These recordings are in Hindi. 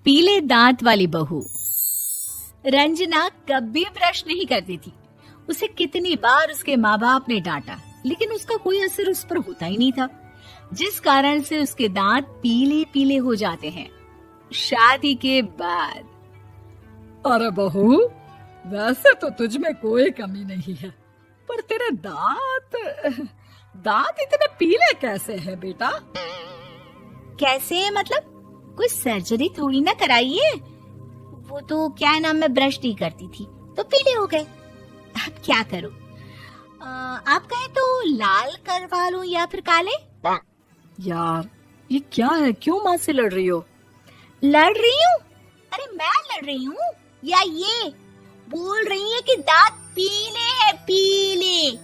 पीले दांत वाली बहू। रंजना कभी ब्रश नहीं करती थी। उसे कितनी बार उसके माँ बाप ने डांटा, लेकिन उसका कोई असर उस पर होता ही नहीं था, जिस कारण से उसके दांत पीले पीले हो जाते हैं। शादी के बाद। अरे बहू, वैसे तो तुझ में कोई कमी नहीं है, पर तेरे दांत इतने पीले कैसे हैं बेटा? कैसे मतलब? कोई सर्जरी थोड़ी ना कराई है। वो तो क्या नाम, मैं ब्रश नहीं करती थी तो पीले हो गए। अब क्या करूं? आप कहें तो लाल करवा लूं या फिर काले? यार ये क्या है, क्यों माँ से लड़ रही हो? लड़ रही हूँ? अरे मैं लड़ रही हूँ या ये बोल रही है कि दांत पीले हैं, पीले।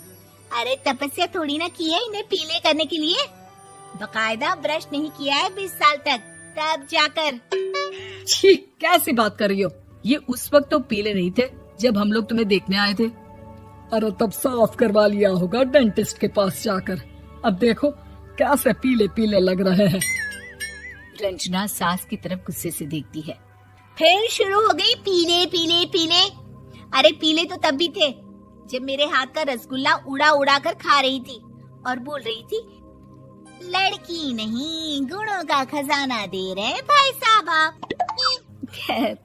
अरे तपस्या थोड़ी ना की है इन्हें पीले करने के लिए। बकायदा ब्रश नहीं किया है 20 साल तक, तब जाकर। छी, कैसी बात कर रही हो? ये उस वक्त तो पीले नहीं थे जब हम लोग तुम्हें देखने आए थे। अरे तब साफ करवा लिया होगा डेंटिस्ट के पास जाकर। अब देखो कैसे पीले पीले लग रहे हैं। रंजना सास की तरफ गुस्से से देखती है। फिर शुरू हो गई पीले पीले पीले। अरे पीले तो तब भी थे जब मेरे हाथ का रसगुल्ला उड़ा उड़ा कर खा रही थी और बोल रही थी, लड़की नहीं गुणों का खजाना दे रहे भाई साहब आप। खैर,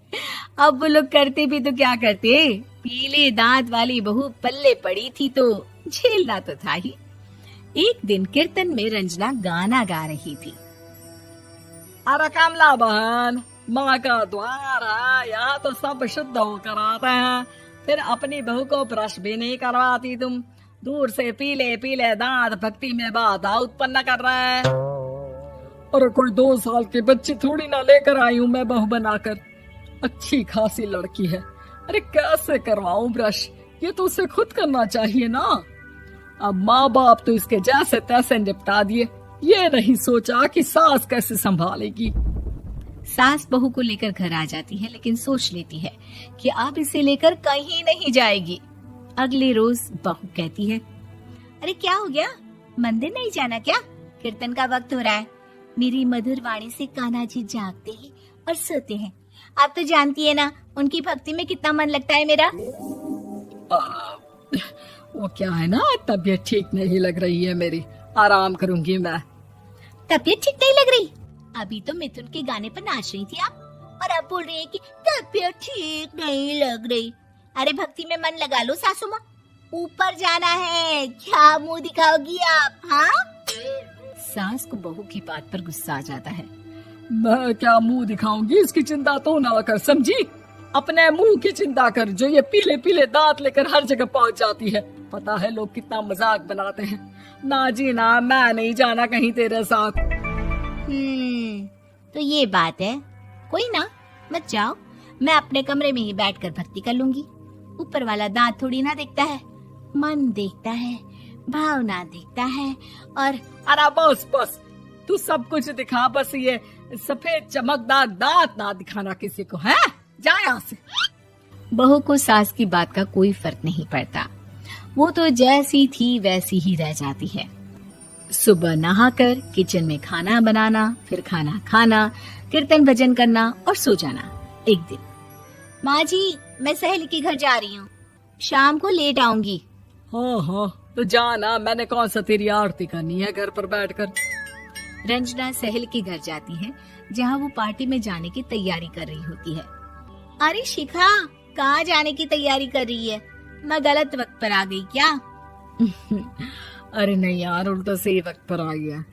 अब वो लोग करते भी तो क्या करते, पीले दांत वाली बहू पल्ले पड़ी थी तो झेलना तो था ही। एक दिन कीर्तन में रंजना गाना गा रही थी। अरे कमला बहन, माँ का द्वार है, यहाँ तो सब शुद्ध होकर आते हैं, फिर अपनी बहू को ब्रश भी नहीं करवाती तुम। दूर से पीले पीले दांत भक्ति में बाधा उत्पन्न कर रहे हैं। अरे कोई 2 साल के बच्ची थोड़ी ना लेकर आई हूँ मैं बहू बनाकर। अच्छी खासी लड़की है, अरे कैसे करवाऊं ब्रश? ये तो उसे खुद करना चाहिए ना। अब माँ बाप तो इसके जैसे तैसे निपटा दिए, ये नहीं सोचा कि सास कैसे संभालेगी। सास बहू को लेकर घर आ जाती है, लेकिन सोच लेती है कि अब इसे लेकर कहीं नहीं जाएगी। अगले रोज बहू कहती है, अरे क्या हो गया, मंदिर नहीं जाना क्या? कीर्तन का वक्त हो रहा है। मेरी मधुर वाणी से कान्हा जी जागते हैं और सोते हैं। आप तो जानती है ना उनकी भक्ति में कितना मन लगता है मेरा। वो क्या है ना, तबीयत ठीक नहीं लग रही है मेरी, आराम करूंगी मैं। तबीयत ठीक नहीं लग रही? अभी तो मिथुन के गाने पर नाच रही थी आप, और अब बोल रही है कि तबीयत ठीक नहीं लग रही। अरे भक्ति में मन लगा लो सासू माँ, ऊपर जाना है, क्या मुंह दिखाओगी आप? हाँ? सास को बहू की बात पर गुस्सा आ जाता है। मैं क्या मुंह दिखाऊंगी, इसकी चिंता तो ना कर, समझी? अपने मुंह की चिंता कर, जो ये पीले पीले दांत लेकर हर जगह पहुंच जाती है। पता है लोग कितना मजाक बनाते हैं। ना जी ना, मैं नहीं जाना कहीं तेरे साथ। तो ये बात है। कोई ना, मत जाओ, मैं अपने कमरे में ही बैठकर भक्ति कर लूंगी। ऊपर वाला दांत थोड़ी ना देखता है, मन देखता है, भावना देखता है। और अरे बस बस, तू सब कुछ दिखा, बस ये सफेद चमकदार दांत ना दिखाना किसी को, है? जा यहाँ से। बहू को सास की बात का कोई फर्क नहीं पड़ता, वो तो जैसी थी वैसी ही रह जाती है। सुबह नहाकर किचन में खाना बनाना, फिर खाना खाना, कीर्तन भजन करना और सो जाना। एक दिन, माँ जी मैं सहेली के घर जा रही हूँ, शाम को लेट आऊंगी। हाँ हाँ तो जाना, मैंने कौन सा तेरी आरती करनी है घर पर बैठकर। रंजना सहेली के घर जाती है, जहाँ वो पार्टी में जाने की तैयारी कर रही होती है। अरे शिखा, कहाँ जाने की तैयारी कर रही है? मैं गलत वक्त पर आ गई क्या? अरे नहीं यार, उल्टा सही वक्त पर आई है।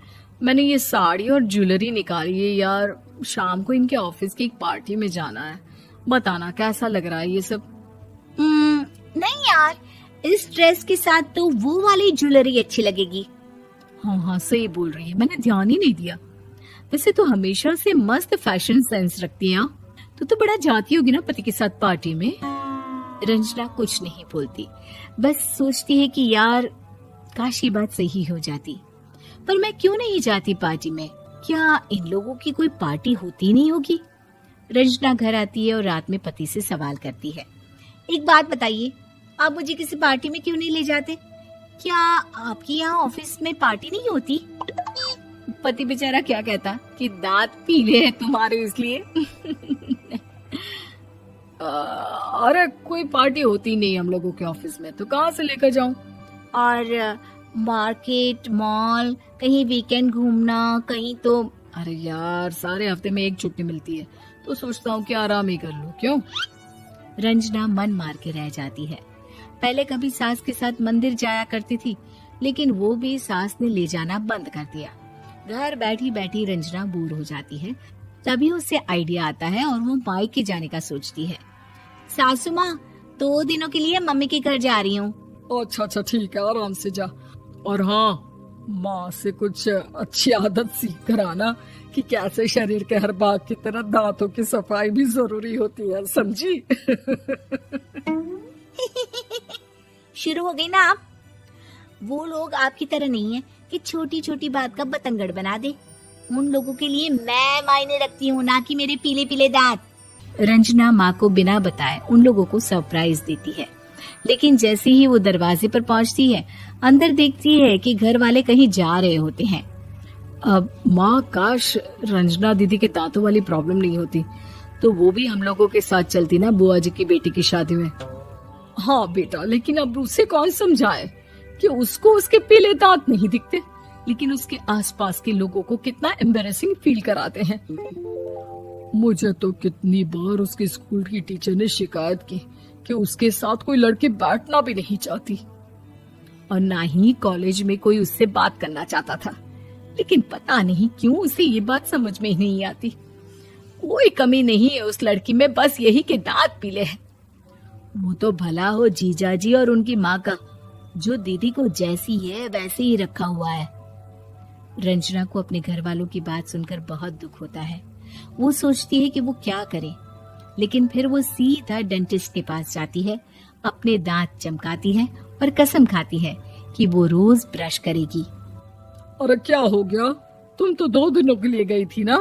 मैंने ये साड़ी और ज्वेलरी निकाली है यार, शाम को इनके ऑफिस की एक पार्टी में जाना है। बताना कैसा लग रहा है ये सब? नहीं यार, इस ड्रेस के साथ तो वो वाली ज्वेलरी अच्छी लगेगी। हाँ हाँ सही बोल रही है, मैंने ध्यान ही नहीं दिया। वैसे तो हमेशा से मस्त फैशन सेंस रखती है। तो बड़ा जाती होगी ना पति के साथ पार्टी में। रंजना कुछ नहीं बोलती, बस सोचती है कि यार काश ये बात सही हो जाती, पर मैं क्यों नहीं जाती पार्टी में? क्या इन लोगों की कोई पार्टी होती नहीं होगी? रंजना घर आती है और रात में पति से सवाल करती है, एक बात बताइए, आप मुझे किसी पार्टी में क्यों नहीं ले जाते? क्या आपके यहाँ ऑफिस में पार्टी नहीं होती? पति बेचारा क्या कहता कि दांत पीले हैं तुम्हारे इसलिए। अरे कोई पार्टी होती नहीं हम लोगों के ऑफिस में, तो कहाँ से लेकर जाऊं? और मार्केट, मॉल, कहीं वीकेंड घूमना, कहीं तो। अरे यार सारे हफ्ते में एक छुट्टी मिलती है, तो सोचता हूँ कि आराम ही कर लूं। क्यों? रंजना मन मार के रह जाती है। पहले कभी सास के साथ मंदिर जाया करती थी, लेकिन वो भी सास ने ले जाना बंद कर दिया। घर बैठी बैठी रंजना बोर हो जाती है। तभी उसे आइडिया आता है और वो मायके जाने का सोचती है। सासू माँ, 2 दिनों के लिए मम्मी के घर जा रही हूँ। अच्छा ठीक है, आराम से जा। और हाँ, माँ से कुछ अच्छी आदत सीख कर आना कि कैसे शरीर के हर भाग की तरह दांतों की सफाई भी जरूरी होती है, समझी? शुरू हो गई ना आप। वो लोग आपकी तरह नहीं है कि छोटी छोटी बात का बतंगड़ बना दे। उन लोगों के लिए मैं मायने रखती हूँ, ना कि मेरे पीले पीले दांत। रंजना माँ को बिना बताए उन लोगों को सरप्राइज देती है, लेकिन जैसे ही वो दरवाजे पर पहुंचती है, अंदर देखती है कि घर वाले कहीं जा रहे होते हैं। अब माँ, काश रंजना दीदी के दांतों वाली प्रॉब्लम नहीं होती, तो वो भी हम लोगों के साथ चलती ना बुआ जी की बेटी की शादी में। हाँ बेटा, लेकिन अब उसे कौन समझाए कि उसको उसके पीले दांत नहीं दिखते, लेकिन उसके आसपास के लोगों को कितना एम्बैरेसिंग फील कराते हैं। मुझे तो कितनी बार उसके स्कूल की टीचर ने शिकायत की कि उसके साथ कोई लड़की बैठना भी नहीं चाहती, और ना ही कॉलेज में कोई उससे बात करना चाहता था। लेकिन पता नहीं क्यों उसे ये बात समझ में ही नहीं आती। कोई कमी नहीं है उस लड़की में, बस यही कि दांत पीले हैं। वो तो भला हो जीजा जी और उनकी माँ का, जो दीदी को जैसी है वैसे ही रखा हुआ है। रंजना को अपने घर वालों की बात सुनकर बहुत दुख होता है। वो सोचती है कि वो क्या करे, लेकिन फिर वो सीधा डेंटिस्ट के पास जाती है, अपने दांत चमकाती है और कसम खाती है कि वो रोज ब्रश करेगी। अरे क्या हो गया? तुम तो 2 दिनों के लिए गई थी ना।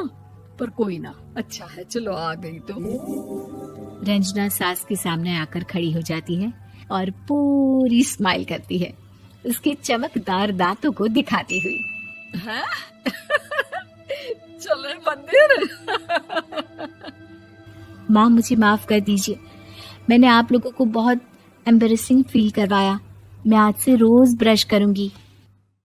पर कोई ना, अच्छा है, चलो आ गई तो। रंजना सास के सामने आकर खड़ी हो जाती है और पूरी स्माइल करती है, उसके चमकदार दांतों को दिखाती हुई। हैं? चले मंदिर। माँ, मुझे माफ कर दीजिए, मैंने आप लोगों को बहुत एम्बैरेसिंग फील करवाया। मैं आज से रोज ब्रश करूंगी।